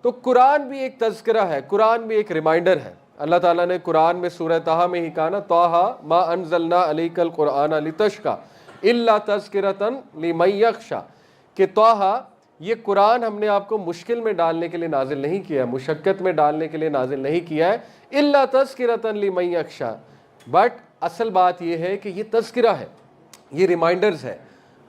تو قرآن بھی ایک تذکرہ ہے، قرآن بھی ایک ریمائنڈر ہے۔ اللہ تعالیٰ نے قرآن میں سورہ طٰہٰ میں ہی کہا نا، طٰہٰ ما انزلنا علیک القرآن لتشقیٰ الا تذکرۃ لمن یخشیٰ، کہ طٰہٰ یہ قرآن ہم نے آپ کو مشکل میں ڈالنے کے لیے نازل نہیں کیا ہے، مشقت میں ڈالنے کے لیے نازل نہیں کیا ہے، الا تذکرۃ لمن یخشیٰ، بٹ اصل بات یہ ہے کہ یہ تذکرہ ہے، یہ ریمائنڈر ہے،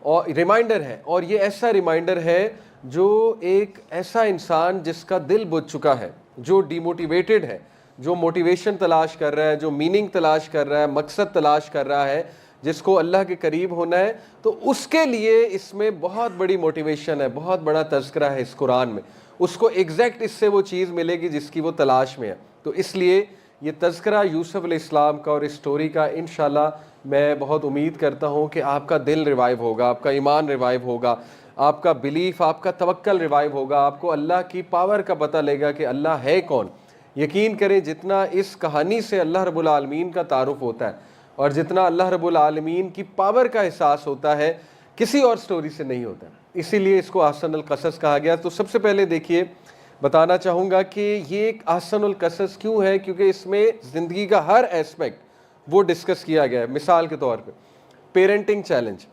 اور یہ ایسا ریمائنڈر ہے جو ایک ایسا انسان جس کا دل بجھ چکا ہے، جو ڈی موٹیویٹڈ ہے، جو موٹیویشن تلاش کر رہا ہے، جو میننگ تلاش کر رہا ہے، مقصد تلاش کر رہا ہے، جس کو اللہ کے قریب ہونا ہے، تو اس کے لیے اس میں بہت بڑی موٹیویشن ہے، بہت بڑا تذکرہ ہے اس قرآن میں، اس کو ایگزیکٹ اس سے وہ چیز ملے گی جس کی وہ تلاش میں ہے۔ تو اس لیے یہ تذکرہ یوسف علیہ السلام کا اور اس سٹوری کا انشاءاللہ میں بہت امید کرتا ہوں کہ آپ کا دل ریوائیو ہوگا، آپ کا ایمان ریوائیو ہوگا، آپ کا بلیف، آپ کا توکل ریوائیو ہوگا، آپ کو اللہ کی پاور کا پتہ لے گا کہ اللہ ہے کون۔ یقین کریں جتنا اس کہانی سے اللہ رب العالمین کا تعارف ہوتا ہے اور جتنا اللہ رب العالمین کی پاور کا احساس ہوتا ہے، کسی اور سٹوری سے نہیں ہوتا، اسی لیے اس کو احسن القصص کہا گیا۔ تو سب سے پہلے دیکھیے، بتانا چاہوں گا کہ یہ ایک احسن القصص کیوں ہے، کیونکہ اس میں زندگی کا ہر ایسپیکٹ وہ ڈسکس کیا گیا ہے۔ مثال کے طور پہ پیرنٹنگ چیلنج،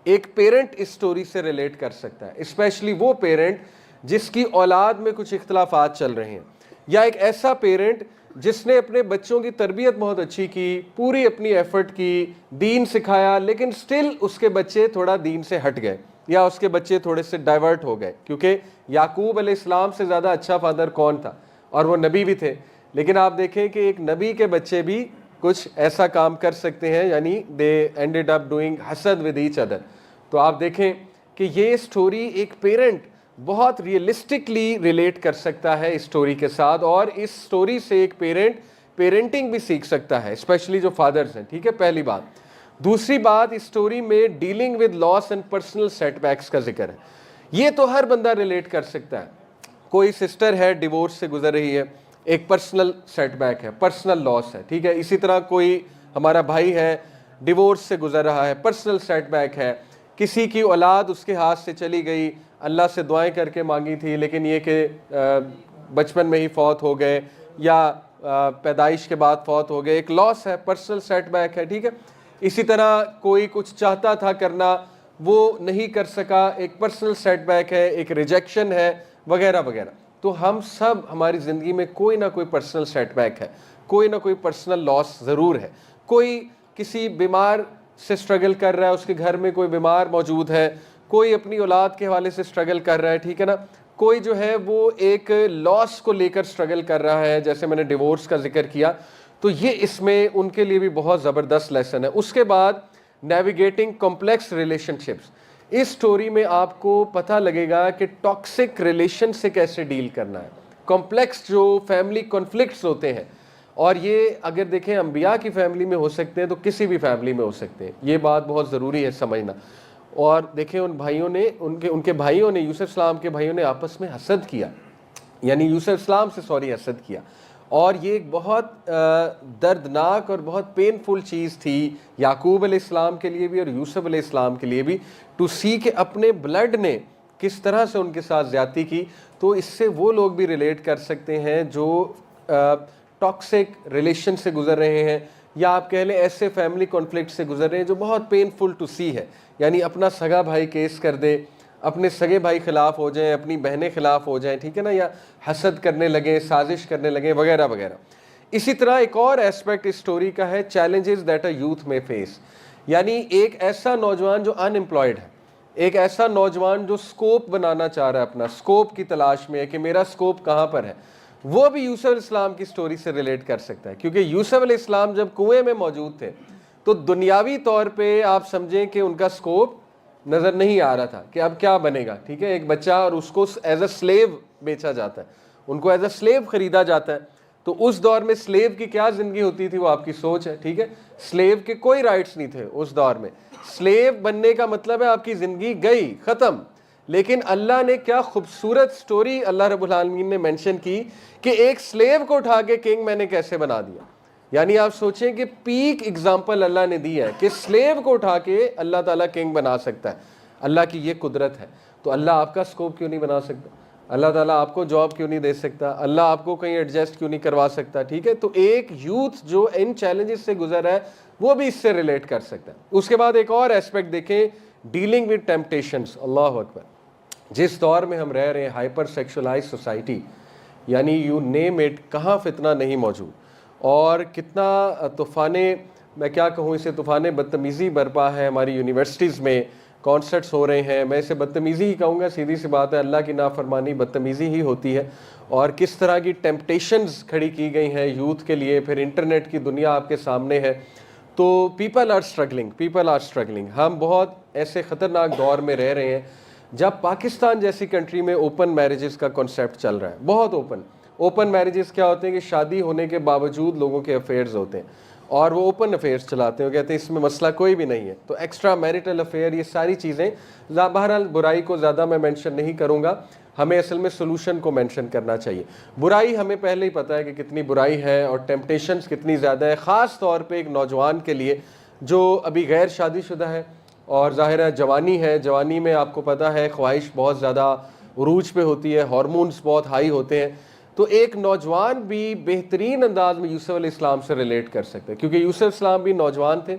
ایک پیرنٹ اس سٹوری سے ریلیٹ کر سکتا ہے، اسپیشلی وہ پیرنٹ جس کی اولاد میں کچھ اختلافات چل رہے ہیں، یا ایک ایسا پیرنٹ جس نے اپنے بچوں کی تربیت بہت اچھی کی، پوری اپنی ایفرٹ کی، دین سکھایا، لیکن سٹل اس کے بچے تھوڑا دین سے ہٹ گئے، یا اس کے بچے تھوڑے سے ڈائیورٹ ہو گئے، کیونکہ یعقوب علیہ السلام سے زیادہ اچھا فادر کون تھا، اور وہ نبی بھی تھے، لیکن آپ دیکھیں کہ ایک نبی کے بچے بھی کچھ ایسا کام کر سکتے ہیں، یعنی دے اینڈڈ اپ ڈوئنگ حسد ود ایچ ادر۔ تو آپ دیکھیں کہ یہ سٹوری ایک پیرنٹ بہت ریئلسٹکلی ریلیٹ کر سکتا ہے اس سٹوری کے ساتھ، اور اس سٹوری سے ایک پیرنٹ پیرنٹنگ بھی سیکھ سکتا ہے، اسپیشلی جو فادرز ہیں، ٹھیک ہے، پہلی بات۔ دوسری بات، اس سٹوری میں dealing with loss and personal setbacks کا ذکر ہے۔ یہ تو ہر بندہ ریلیٹ کر سکتا ہے۔ کوئی سسٹر ہے ڈیورس سے گزر رہی ہے، ایک پرسنل سیٹ بیک ہے، پرسنل لاس ہے، ٹھیک ہے۔ اسی طرح کوئی ہمارا بھائی ہے ڈیورس سے گزر رہا ہے، پرسنل سیٹ بیک ہے۔ کسی کی اولاد اس کے ہاتھ سے چلی گئی، اللہ سے دعائیں کر کے مانگی تھی، لیکن یہ کہ بچپن میں ہی فوت ہو گئے، یا پیدائش کے بعد فوت ہو گئے، ایک لاس ہے، پرسنل سیٹ بیک ہے، ٹھیک ہے۔ اسی طرح کوئی کچھ چاہتا تھا کرنا، وہ نہیں کر سکا، ایک پرسنل سیٹ بیک ہے، ایک ریجیکشن ہے، وغیرہ وغیرہ۔ تو ہم سب، ہماری زندگی میں کوئی نہ کوئی پرسنل سیٹ بیک ہے، کوئی نہ کوئی پرسنل لاس ضرور ہے۔ کوئی کسی بیمار سے سٹرگل کر رہا ہے، اس کے گھر میں کوئی بیمار موجود ہے، کوئی اپنی اولاد کے حوالے سے سٹرگل کر رہا ہے، ٹھیک ہے نا۔ کوئی جو ہے وہ ایک لاس کو لے کر سٹرگل کر رہا ہے، جیسے میں نے ڈیورس کا ذکر کیا، تو یہ اس میں ان کے لیے بھی بہت زبردست لیسن ہے۔ اس کے بعد نیویگیٹنگ کمپلیکس ریلیشن شپس، اس سٹوری میں آپ کو پتہ لگے گا کہ ٹاکسک ریلیشن سے کیسے ڈیل کرنا ہے، کمپلیکس جو فیملی کنفلکٹس ہوتے ہیں، اور یہ اگر دیکھیں انبیاء کی فیملی میں ہو سکتے ہیں تو کسی بھی فیملی میں ہو سکتے ہیں، یہ بات بہت ضروری ہے سمجھنا۔ اور دیکھیں ان بھائیوں نے، ان کے بھائیوں نے، یوسف السلام کے بھائیوں نے آپس میں حسد کیا، یعنی یوسف السلام سے حسد کیا، اور یہ ایک بہت دردناک اور بہت پینفل چیز تھی یعقوب علیہ السلام کے لیے بھی اور یوسف علیہ السلام کے لیے بھی، ٹو سی کہ اپنے بلڈ نے کس طرح سے ان کے ساتھ زیادتی کی۔ تو اس سے وہ لوگ بھی ریلیٹ کر سکتے ہیں جو ٹاکسک ریلیشن سے گزر رہے ہیں، یا آپ کہہ لیں ایسے فیملی کانفلکٹ سے گزر رہے ہیں جو بہت پینفل ٹو سی ہے، یعنی اپنا سگا بھائی کیس کر دے، اپنے سگے بھائی خلاف ہو جائیں، اپنی بہنیں خلاف ہو جائیں، ٹھیک ہے نا، یا حسد کرنے لگیں، سازش کرنے لگیں، وغیرہ وغیرہ۔ اسی طرح ایک اور ایسپیکٹ اس سٹوری کا ہے چیلنجز دیٹ اے یوتھ میں فیس، یعنی ایک ایسا نوجوان جو ان امپلائڈ ہے، ایک ایسا نوجوان جو سکوپ بنانا چاہ رہا ہے، اپنا سکوپ کی تلاش میں ہے کہ میرا سکوپ کہاں پر ہے، وہ بھی یوسف علیہ السلام کی سٹوری سے ریلیٹ کر سکتا ہے، کیونکہ یوسف علیہ السلام جب کنویں میں موجود تھے تو دنیاوی طور پہ آپ سمجھیں کہ ان کا سکوپ نظر نہیں آ رہا تھا کہ اب کیا بنے گا، ٹھیک ہے، ایک بچہ اور اس کو ایز اے سلیو بیچا جاتا ہے، ان کو ایز اے سلیو خریدا جاتا ہے۔ تو اس دور میں سلیو کی کیا زندگی ہوتی تھی وہ آپ کی سوچ ہے، ٹھیک ہے، سلیو کے کوئی رائٹس نہیں تھے اس دور میں، سلیو بننے کا مطلب ہے آپ کی زندگی گئی، ختم۔ لیکن اللہ نے کیا خوبصورت سٹوری اللہ رب العالمین نے مینشن کی کہ ایک سلیو کو اٹھا کے کنگ میں نے کیسے بنا دیا، یعنی آپ سوچیں کہ پیک اگزامپل اللہ نے دی ہے کہ سلیو کو اٹھا کے اللہ تعالیٰ کنگ بنا سکتا ہے، اللہ کی یہ قدرت ہے۔ تو اللہ آپ کا سکوپ کیوں نہیں بنا سکتا؟ اللہ تعالیٰ آپ کو جاب کیوں نہیں دے سکتا, اللہ آپ کو کہیں ایڈجسٹ کیوں نہیں کروا سکتا, ٹھیک ہے. تو ایک یوتھ جو ان چیلنجز سے گزر رہا ہے وہ بھی اس سے ریلیٹ کر سکتا ہے. اس کے بعد ایک اور ایسپیکٹ دیکھیں, ڈیلنگ ود ٹیمپٹیشنز. اللہ اکبر, جس دور میں ہم رہ رہے ہیں, ہائپر سیکشولائز سوسائٹی, یعنی یو نیم اٹ, کہاں فتنہ نہیں موجود, اور کتنا طوفان, میں کیا کہوں اسے, طوفان بدتمیزی برپا ہے ہماری یونیورسٹیز میں. کانسرٹس ہو رہے ہیں, میں اسے بدتمیزی ہی کہوں گا, سیدھی سی بات ہے, اللہ کی نافرمانی بدتمیزی ہی ہوتی ہے. اور کس طرح کی ٹیمپٹیشنز کھڑی کی گئی ہیں یوتھ کے لیے, پھر انٹرنیٹ کی دنیا آپ کے سامنے ہے. تو پیپل آر اسٹرگلنگ. ہم بہت ایسے خطرناک دور میں رہ رہے ہیں جب پاکستان جیسی کنٹری میں اوپن میرجز کا کنسیپٹ چل رہا ہے, بہت اوپن میرجز کیا ہوتے ہیں کہ شادی ہونے کے باوجود لوگوں کے افیئرز ہوتے ہیں, اور وہ اوپن افیئرز چلاتے ہیں, وہ کہتے ہیں اس میں مسئلہ کوئی بھی نہیں ہے. تو ایکسٹرا میریٹل افیئر, یہ ساری چیزیں, بہرحال برائی کو زیادہ میں مینشن نہیں کروں گا, ہمیں اصل میں سولوشن کو مینشن کرنا چاہیے. برائی ہمیں پہلے ہی پتہ ہے کہ کتنی برائی ہے اور ٹیمپٹیشنز کتنی زیادہ ہے, خاص طور پہ ایک نوجوان کے لیے جو ابھی غیر شادی شدہ ہے, اور ظاہر ہے جوانی ہے, جوانی میں آپ کو پتہ ہے خواہش بہت زیادہ عروج پہ ہوتی ہے, ہارمونز بہت ہائی ہوتے ہیں. تو ایک نوجوان بھی بہترین انداز میں یوسف علیہ السلام سے ریلیٹ کر سکتے ہیں, کیونکہ یوسف علیہ السلام بھی نوجوان تھے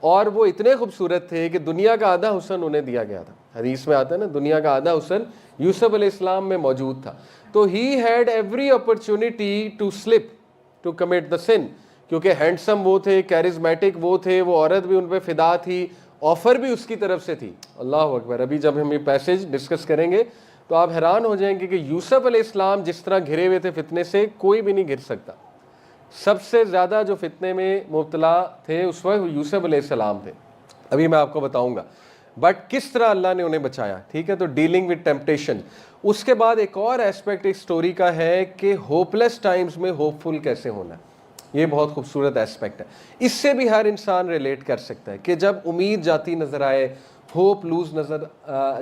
اور وہ اتنے خوبصورت تھے کہ دنیا کا آدھا حسن انہیں دیا گیا تھا. حدیث میں آتا ہے نا, دنیا کا آدھا حسن یوسف علیہ السلام میں موجود تھا. تو ہی had every opportunity to slip to commit the sin, کیونکہ ہینڈسم وہ تھے, کیرزمیٹک وہ تھے, وہ عورت بھی ان پہ فدا تھی, آفر بھی اس کی طرف سے تھی. اللہ اکبر. ابھی جب ہم یہ پیسج ڈسکس کریں گے تو آپ حیران ہو جائیں گے کہ یوسف علیہ السلام جس طرح گھرے ہوئے تھے فتنے سے, کوئی بھی نہیں گر سکتا. سب سے زیادہ جو فتنے میں مبتلا تھے اس وقت یوسف علیہ السلام تھے. ابھی میں آپ کو بتاؤں گا بٹ کس طرح اللہ نے انہیں بچایا, ٹھیک ہے. تو ڈیلنگ ود ٹیمپٹیشن. اس کے بعد ایک اور ایسپیکٹ ایک سٹوری کا ہے کہ ہوپلیس ٹائمز میں ہوپ فل کیسے ہونا ہے. یہ بہت خوبصورت ایسپیکٹ ہے, اس سے بھی ہر انسان ریلیٹ کر سکتا ہے کہ جب امید جاتی نظر آئے, ہوپ لوز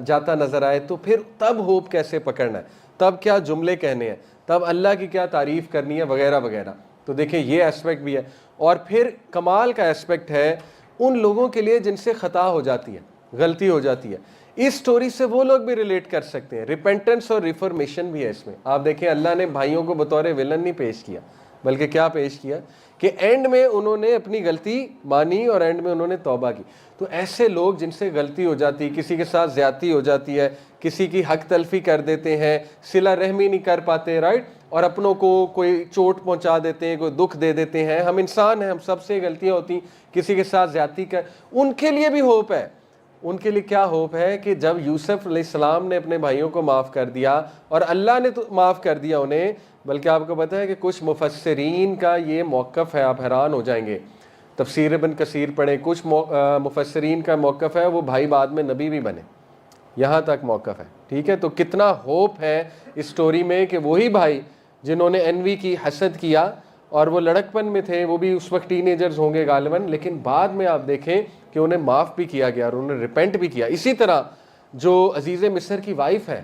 جاتا نظر آئے, تو پھر تب ہوپ کیسے پکڑنا ہے, تب کیا جملے کہنے ہیں, تب اللہ کی کیا تعریف کرنی ہے, وغیرہ وغیرہ. تو دیکھیں یہ ایسپیکٹ بھی ہے. اور پھر کمال کا ایسپیکٹ ہے ان لوگوں کے لیے جن سے خطا ہو جاتی ہے, غلطی ہو جاتی ہے. اس سٹوری سے وہ لوگ بھی ریلیٹ کر سکتے ہیں. ریپینٹنس اور ریفارمیشن بھی ہے اس میں. آپ دیکھیں اللہ نے بھائیوں کو بطور ویلن نہیں پیش کیا, بلکہ کیا پیش کیا کہ اینڈ میں انہوں نے اپنی غلطی مانی اور اینڈ میں انہوں نے توبہ کی. تو ایسے لوگ جن سے غلطی ہو جاتی, کسی کے ساتھ زیادتی ہو جاتی ہے, کسی کی حق تلفی کر دیتے ہیں, صلہ رحمی نہیں کر پاتے, رائٹ, اور اپنوں کو کوئی چوٹ پہنچا دیتے ہیں, کوئی دکھ دے دیتے ہیں. ہم انسان ہیں, ہم سب سے غلطیاں ہوتی, کسی کے ساتھ زیادتی کر, ان کے لیے بھی ہوپ ہے. ان کے لیے کیا ہوپ ہے کہ جب یوسف علیہ السلام نے اپنے بھائیوں کو معاف کر دیا اور اللہ نے تو معاف کر دیا انہیں, بلکہ آپ کو پتہ ہے کہ کچھ مفسرین کا یہ موقف ہے, آپ حیران ہو جائیں گے. تفسیر ابن کثیر پڑھیں, کچھ مفسرین کا موقف ہے وہ بھائی بعد میں نبی بھی بنے, یہاں تک موقف ہے, ٹھیک ہے. تو کتنا ہوپ ہے اس سٹوری میں کہ وہی بھائی جنہوں نے انوی کی, حسد کیا, اور وہ لڑکپن میں تھے, وہ بھی اس وقت ٹین ایجرز ہوں گے غالباً, لیکن بعد میں آپ دیکھیں کہ انہیں معاف بھی کیا گیا اور انہوں نے ریپینٹ بھی کیا. اسی طرح جو عزیز مصر کی وائف ہے,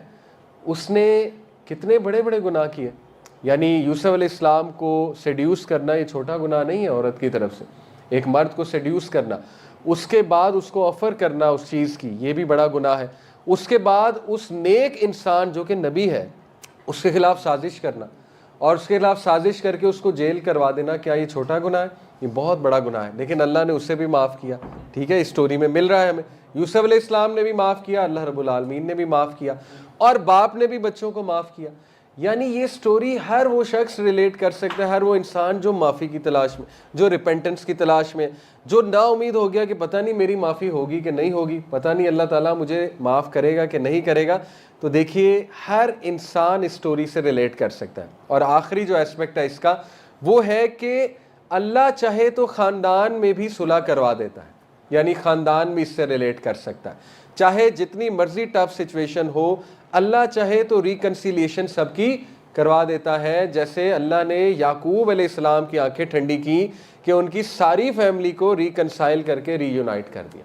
اس نے کتنے بڑے بڑے گناہ کیے. یعنی یوسف علیہ السلام کو سیڈیوس کرنا یہ چھوٹا گناہ نہیں ہے عورت کی طرف سے, ایک مرد کو سیڈیوس کرنا, اس کے بعد اس کو آفر کرنا اس چیز کی, یہ بھی بڑا گناہ ہے. اس کے بعد اس نیک انسان جو کہ نبی ہے اس کے خلاف سازش کرنا, اور اس کے خلاف سازش کر کے اس کو جیل کروا دینا, کیا یہ چھوٹا گناہ ہے؟ یہ بہت بڑا گناہ ہے. لیکن اللہ نے اسے بھی معاف کیا, ٹھیک ہے. اس سٹوری میں مل رہا ہے ہمیں یوسف علیہ السلام نے بھی معاف کیا, اللہ رب العالمین نے بھی معاف کیا, اور باپ نے بھی بچوں کو معاف کیا. یعنی یہ سٹوری ہر وہ شخص ریلیٹ کر سکتا ہے, ہر وہ انسان جو معافی کی تلاش میں, جو ریپینٹنس کی تلاش میں, جو نا امید ہو گیا کہ پتہ نہیں میری معافی ہوگی کہ نہیں ہوگی, پتہ نہیں اللہ تعالیٰ مجھے معاف کرے گا کہ نہیں کرے گا. تو دیکھیے ہر انسان اس سٹوری سے ریلیٹ کر سکتا ہے. اور آخری جو ایسپیکٹ ہے اس کا وہ ہے کہ اللہ چاہے تو خاندان میں بھی صلح کروا دیتا ہے, یعنی خاندان بھی اس سے ریلیٹ کر سکتا ہے. چاہے جتنی مرضی ٹف سچویشن ہو, اللہ چاہے تو ریکنسیلیشن سب کی کروا دیتا ہے. جیسے اللہ نے یعقوب علیہ السلام کی آنکھیں ٹھنڈی کی کہ ان کی ساری فیملی کو ریکنسائل کر کے ری یونائٹ کر دیا.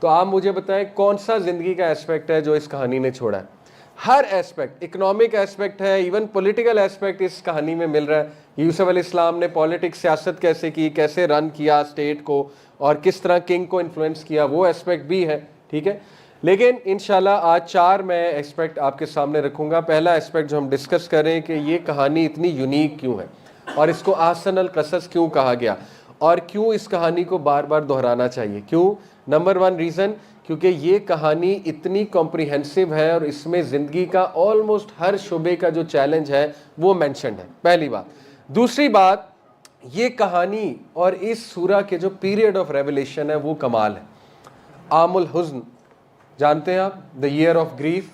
تو آپ مجھے بتائیں کون سا زندگی کا ایسپیکٹ ہے جو اس کہانی نے چھوڑا ہے؟ ہر ایسپیکٹ, اکنامک ایسپیکٹ ہے, ایون پولیٹیکل ایسپیکٹ اس کہانی میں مل رہا ہے. یوسف علیہ السلام نے پولیٹکس, سیاست کیسے کی, کیسے رن کیا اسٹیٹ کو, اور کس طرح کنگ کو انفلوئنس کیا, وہ ایسپیکٹ بھی ہے, ٹھیک ہے. لیکن انشاءاللہ آج 4 میں اسپیکٹ آپ کے سامنے رکھوں گا. پہلا اسپیکٹ جو ہم ڈسکس کریں کہ یہ کہانی اتنی یونیک کیوں ہے اور اس کو احسن القصص کیوں کہا گیا اور کیوں اس کہانی کو بار بار دہرانا چاہیے. کیوں؟ نمبر 1 ریزن کیونکہ یہ کہانی اتنی کمپریہنسو ہے اور اس میں زندگی کا آلموسٹ ہر شعبے کا جو چیلنج ہے وہ مینشنڈ ہے. پہلی بات. دوسری بات، یہ کہانی اور اس سورہ کے جو پیریڈ آف ریولیشن ہے وہ کمال ہے. عام الحزن جانتے ہیں آپ، دا ایئر آف گریف.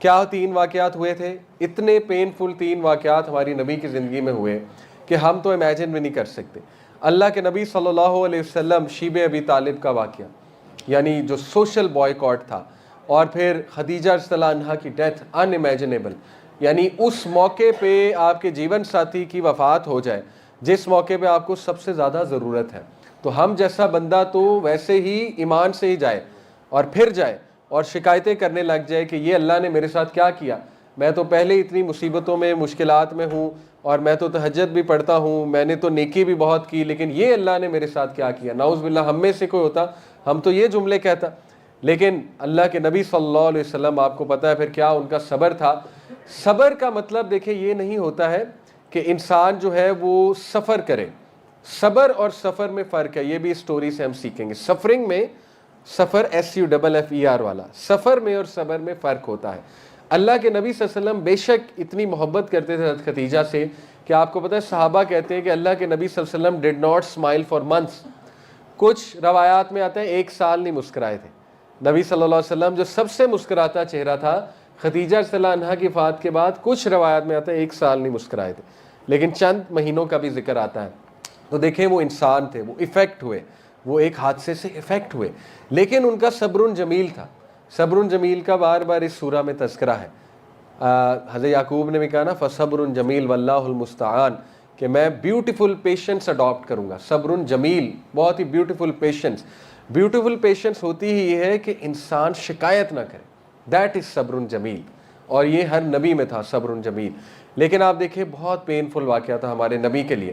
کیا 3 واقعات ہوئے تھے؟ اتنے پینفل 3 واقعات ہماری نبی کی زندگی میں ہوئے کہ ہم تو امیجن بھی نہیں کر سکتے. اللہ کے نبی صلی اللہ علیہ وسلم شیب ابی طالب کا واقعہ، یعنی جو سوشل بوائیکاٹ تھا، اور پھر خدیجہ رضی اللہ عنہا کی ڈیتھ ان امیجنیبل، یعنی اس موقع پہ آپ کے جیون ساتھی کی وفات ہو جائے جس موقع پہ آپ کو سب سے زیادہ ضرورت ہے. تو ہم جیسا بندہ تو ویسے ہی ایمان سے ہی جائے اور پھر جائے اور شکایتیں کرنے لگ جائے کہ یہ اللہ نے میرے ساتھ کیا کیا، میں تو پہلے اتنی مصیبتوں میں مشکلات میں ہوں اور میں تو تہجد بھی پڑھتا ہوں، میں نے تو نیکی بھی بہت کی، لیکن یہ اللہ نے میرے ساتھ کیا کیا. نعوذ باللہ ہم میں سے کوئی ہوتا ہم تو یہ جملے کہتا. لیکن اللہ کے نبی صلی اللہ علیہ وسلم، آپ کو پتہ ہے پھر کیا ان کا صبر تھا. صبر کا مطلب دیکھیں یہ نہیں ہوتا ہے کہ انسان جو ہے وہ سفر کرے. صبر اور سفر میں فرق ہے، یہ بھی اسٹوری سے ہم سیکھیں گے. سفرنگ میں، سفر SUFFER والا، سفر میں اور صبر میں فرق ہوتا ہے. اللہ کے نبی صلی اللہ علیہ وسلم بے شک اتنی محبت کرتے تھے حضرت خدیجہ سے کہ آپ کو پتہ ہے صحابہ کہتے ہیں کہ اللہ کے نبی صلی اللہ علیہ وسلم did not smile for months. کچھ روایات میں آتا ہے 1 سال نہیں مسکرائے تھے. نبی صلی اللہ علیہ وسلم جو سب سے مسکراتا چہرہ تھا، خدیجہ رضی اللہ عنہا کی وفات کے بعد کچھ روایات میں آتا ہے 1 سال نہیں مسکرائے تھے، لیکن چند مہینوں کا بھی ذکر آتا ہے. تو دیکھیں وہ انسان تھے، وہ افیکٹ ہوئے، وہ ایک حادثے سے افیکٹ ہوئے، لیکن ان کا صبر جمیل تھا. صبر جمیل کا بار بار اس سورہ میں تذکرہ ہے. حضرت یعقوب نے بھی کہا نا فصبر جمیل واللہ المستعان، کہ میں بیوٹیفل پیشنس اڈاپٹ کروں گا. صبر جمیل، بہت ہی بیوٹیفل پیشنس. بیوٹیفل پیشنس ہوتی ہی یہ ہے کہ انسان شکایت نہ کرے، دیٹ از صبر جمیل. اور یہ ہر نبی میں تھا صبر جمیل. لیکن آپ دیکھیں بہت پینفل واقعہ تھا ہمارے نبی کے لیے.